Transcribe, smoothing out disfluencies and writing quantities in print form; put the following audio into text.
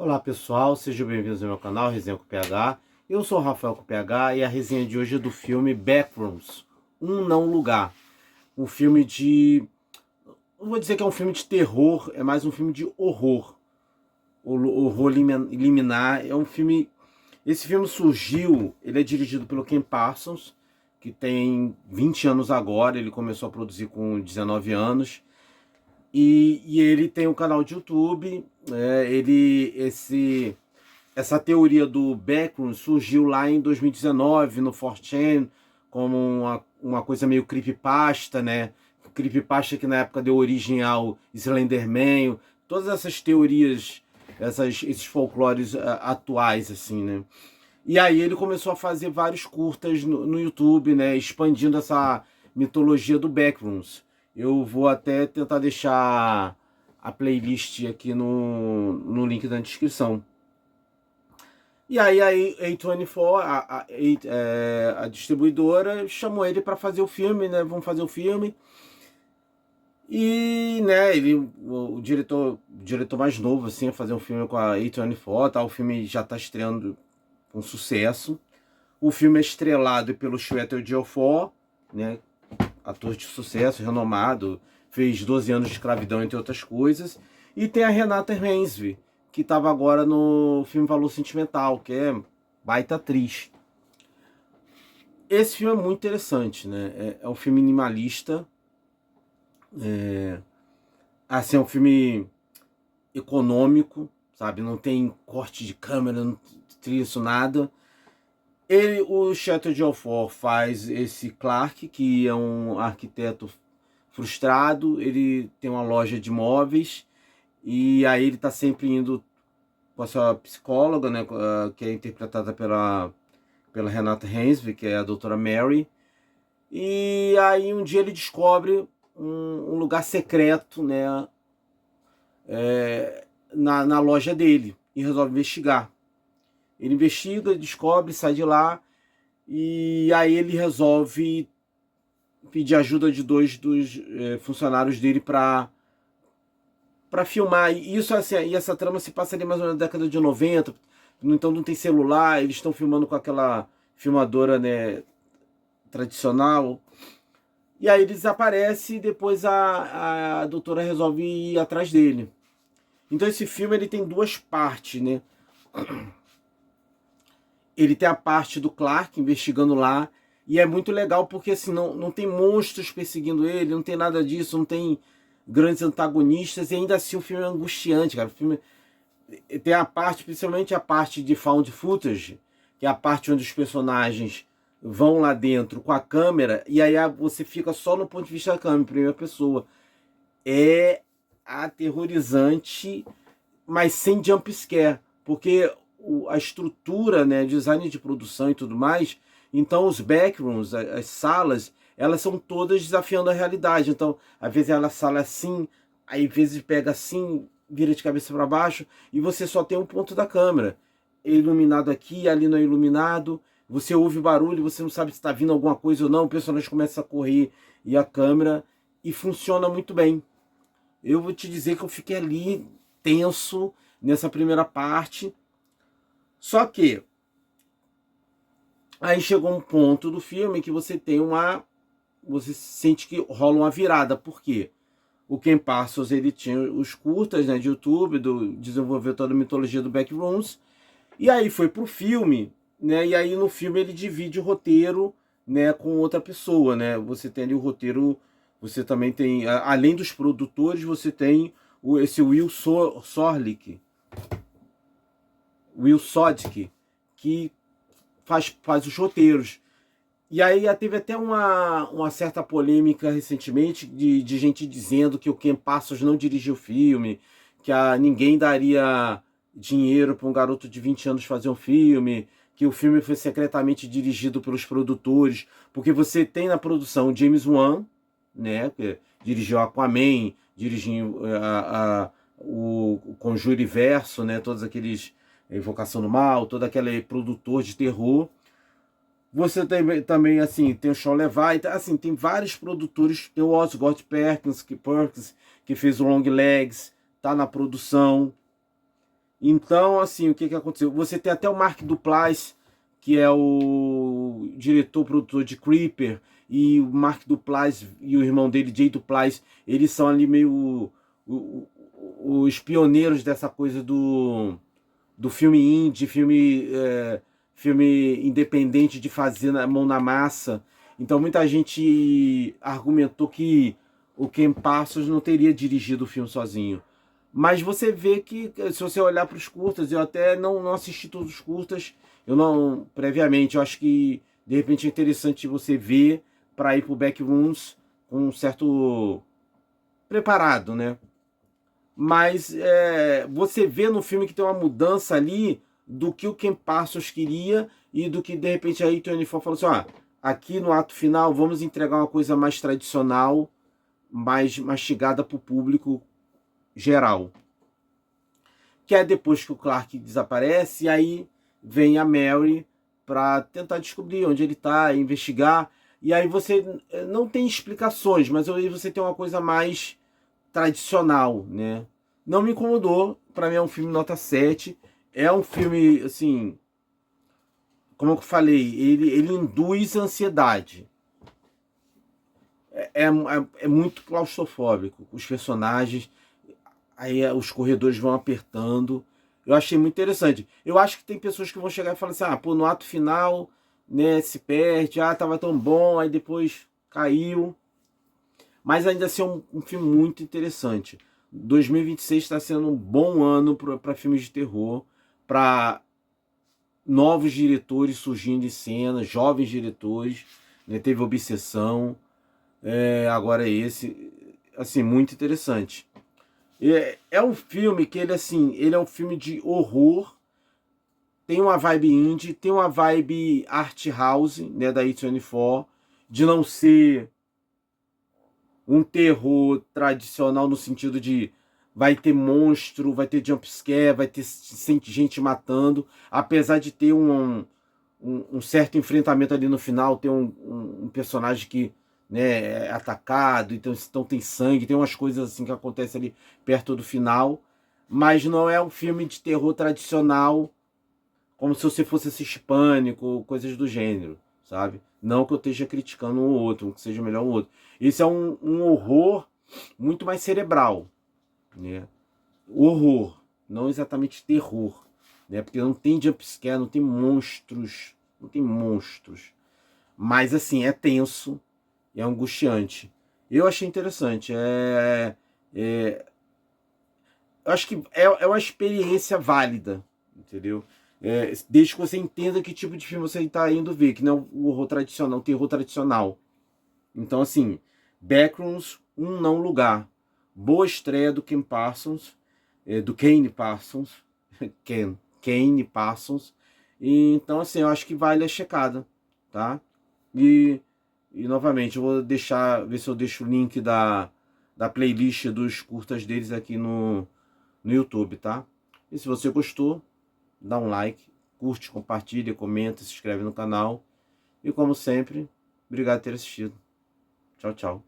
Olá pessoal, sejam bem-vindos ao meu canal Resenha com PH. Eu sou o Rafael com PH e a resenha de hoje é do filme Backrooms, Um Não Lugar. Um filme de... não vou dizer que é um filme de terror, é mais um filme de horror. Horror liminar, é um filme... Esse filme surgiu, ele é dirigido pelo Ken Parsons, que tem 20 anos agora, ele começou a produzir com 19 anos. E ele tem um canal de YouTube, essa teoria do Backroom surgiu lá em 2019 no 4chan, como uma coisa meio creepypasta, né? Creepypasta que na época deu origem ao Slenderman, todas essas teorias, esses folclores atuais, assim, né? E aí ele começou a fazer vários curtas no YouTube, né? Expandindo essa mitologia do Backrooms. Eu vou até tentar deixar a playlist aqui no link da descrição. E aí a A24, a distribuidora, chamou ele para fazer o filme, né? Vamos fazer o filme. E, né, o diretor mais novo, assim, a fazer um filme com a A24, tá? O filme já está estreando com sucesso. O filme é estrelado pelo Chiwetel Ejiofor, né? Ator de sucesso, renomado, fez 12 anos de escravidão, entre outras coisas. E tem a Renata Reinsve, que estava agora no filme Valor Sentimental, que é baita atriz. Esse filme é muito interessante, né? É um filme minimalista. Assim, é um filme econômico, sabe? Não tem corte de câmera, não tem isso, nada. O Chiwetel Ejiofor faz esse Clark, que é um arquiteto frustrado. Ele tem uma loja de móveis e aí ele tá sempre indo com a sua psicóloga, né, que é interpretada pela Renata Reinsve, que é a doutora Mary. E aí um dia ele descobre um lugar secreto, né, na loja dele, e resolve investigar. Ele investiga, descobre, sai de lá, e aí ele resolve pedir ajuda de dois dos funcionários dele para filmar. E isso, assim, e essa trama se passa ali mais ou menos na década de 90, então não tem celular, eles estão filmando com aquela filmadora, né, tradicional. E aí ele desaparece e depois a doutora resolve ir atrás dele. Então esse filme ele tem duas partes, né? Ele tem a parte do Clark investigando lá, e é muito legal porque assim, não tem monstros perseguindo ele, não tem nada disso, não tem grandes antagonistas, e ainda assim o filme é angustiante, cara. O filme tem a parte, principalmente a parte de found footage, que é a parte onde os personagens vão lá dentro com a câmera, e aí você fica só no ponto de vista da câmera, em primeira pessoa. É aterrorizante, mas sem jump scare, porque a estrutura, né, design de produção e tudo mais, então os backrooms, as salas, elas são todas desafiando a realidade. Então, às vezes a sala é assim, aí às vezes pega assim, vira de cabeça para baixo, e você só tem um ponto da câmera. É iluminado aqui, ali não é iluminado, você ouve barulho, você não sabe se está vindo alguma coisa ou não, o personagem começa a correr e a câmera, e funciona muito bem. Eu vou te dizer que eu fiquei ali tenso nessa primeira parte. Só que aí chegou um ponto do filme que você tem você sente que rola uma virada. Por quê? O Ken Parsons, ele tinha os curtas, né, de YouTube, desenvolveu toda a mitologia do Backrooms, e aí foi pro filme, né, e aí no filme ele divide o roteiro, né, com outra pessoa, né, você tem ali o roteiro, você também tem, além dos produtores, você tem esse Will Soddick, que faz os roteiros. E aí teve até uma certa polêmica recentemente de gente dizendo que o Ken Parsons não dirigiu o filme, que ninguém daria dinheiro para um garoto de 20 anos fazer um filme, que o filme foi secretamente dirigido pelos produtores, porque você tem na produção o James Wan, né, que dirigiu Aquaman, dirigiu o Conjuriverso, né, todos aqueles Invocação do Mal, todo aquele produtor de terror. Você tem também, assim, tem o Sean Levy, assim, tem vários produtores, tem o Osgood Perkins, que fez o Long Legs, tá na produção. Então, assim, o que que aconteceu? Você tem até o Mark Duplass, que é o diretor, produtor de Creeper, e o Mark Duplass e o irmão dele, Jay Duplass, eles são ali meio os pioneiros dessa coisa do filme indie, filme independente de fazer na mão na massa. Então muita gente argumentou que o Ken Parsons não teria dirigido o filme sozinho. Mas você vê que, se você olhar para os curtas, eu até não assisti todos os curtas, eu não, previamente, eu acho que de repente é interessante você ver para ir para o Backrooms com um certo preparado, né? Mas você vê no filme que tem uma mudança ali do que o Ken Parsons queria e do que de repente a A24 falou assim, ó, aqui no ato final vamos entregar uma coisa mais tradicional, mais mastigada para o público geral. Que é depois que o Clark desaparece, e aí vem a Mary para tentar descobrir onde ele está, investigar, e aí você não tem explicações, mas aí você tem uma coisa mais tradicional, né? Não me incomodou, para mim é um filme nota 7. É um filme, assim, como eu falei, ele induz ansiedade. É muito claustrofóbico. Os personagens, aí os corredores vão apertando. Eu achei muito interessante. Eu acho que tem pessoas que vão chegar e falar assim, ah, pô, no ato final, né, se perde, ah, tava tão bom, aí depois caiu. Mas ainda assim é um filme muito interessante. 2026 está sendo um bom ano para filmes de terror, para novos diretores surgindo em cena, jovens diretores, né? Teve Obsessão, agora esse, assim, muito interessante. É um filme que ele, assim, ele é um filme de horror, tem uma vibe indie, tem uma vibe art house, né, da A24, de não ser um terror tradicional no sentido de vai ter monstro, vai ter jumpscare, vai ter gente matando, apesar de ter um certo enfrentamento ali no final, tem um personagem que, né, é atacado, então tem sangue, tem umas coisas assim que acontecem ali perto do final, mas não é um filme de terror tradicional, como se você fosse assistir Pânico, coisas do gênero, sabe? Não que eu esteja criticando um ou outro, que seja melhor um outro. Esse é um horror muito mais cerebral, né? Horror, não exatamente terror, né? Porque não tem jumpscare, não tem monstros, não tem monstros. Mas assim, é tenso, é angustiante. Eu achei interessante. Eu acho que é uma experiência válida, entendeu? Desde que você entenda que tipo de filme você está indo ver, que não é o horror tradicional, o terror tradicional. Então, assim, Backrooms, um não lugar. Boa estreia do Ken Parsons, do Kane Parsons, Kane Parsons. E, então, assim, eu acho que vale a checada, tá? E, e novamente, eu vou deixar, ver se eu deixo o link da playlist dos curtas deles aqui no YouTube, tá? E se você gostou, dá um like, curte, compartilha, comenta, se inscreve no canal. E como sempre, obrigado por ter assistido. Tchau, tchau.